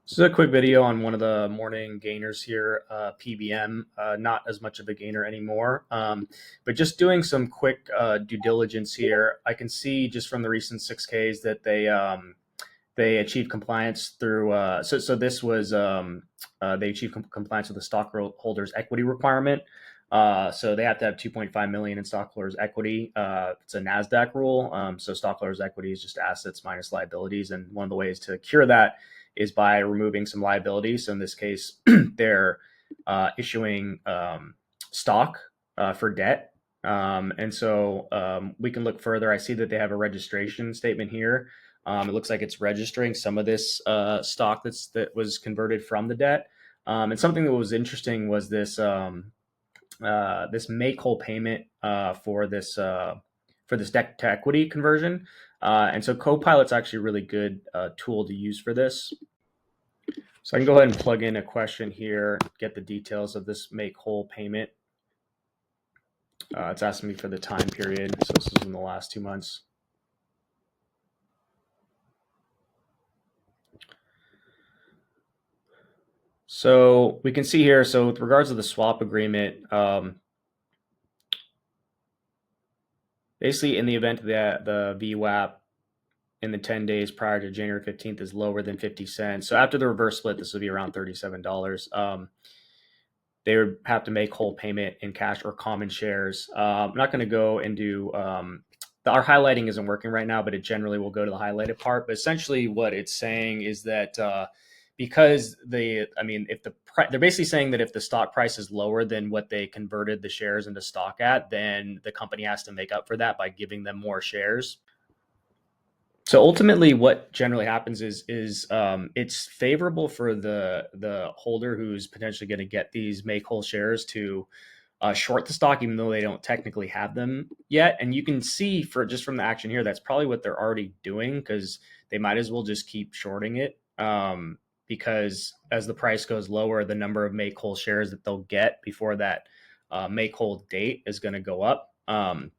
This is a quick video on one of the morning gainers here, PBM. Not as much of a gainer anymore, but just doing some quick due diligence here. I can see just from the recent 6Ks that they achieved compliance through. So this was they achieved compliance with the stockholders' equity requirement. So they have to have 2.5 million in stockholders' equity. It's a Nasdaq rule. So stockholders' equity is just assets minus liabilities, and one of the ways to cure that is by removing some liabilities. So in this case, they're issuing stock for debt. We can look further. I see that they have a registration statement here. It looks like it's registering some of this stock that was converted from the debt. And something that was interesting was this make whole payment for this debt to equity conversion. And so Copilot's actually a really good tool to use for this. So I can go ahead and plug in a question here, get the details of this make whole payment. It's asking me for the time period. So this is in the last 2 months. So we can see here, so with regards to the swap agreement, basically in the event that the VWAP in the 10 days prior to January 15th is lower than 50 cents. So after the reverse split, this would be around $37. They would have to make whole payment in cash or common shares. I'm not going to go into our highlighting isn't working right now, but it generally will go to the highlighted part. But essentially what it's saying is that because they're basically saying that if the stock price is lower than what they converted the shares into stock at, then the company has to make up for that by giving them more shares. So ultimately, what generally happens is it's favorable for the holder who's potentially going to get these make whole shares to short the stock, even though they don't technically have them yet. And you can see just from the action here, that's probably what they're already doing, because they might as well just keep shorting it. Because as the price goes lower, the number of make whole shares that they'll get before that make whole date is going to go up. So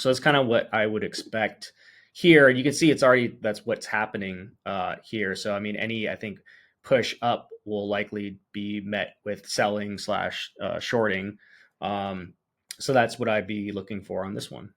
that's kind of what I would expect here. You can see that's what's happening here. So I think push up will likely be met with selling / shorting. So that's what I'd be looking for on this one.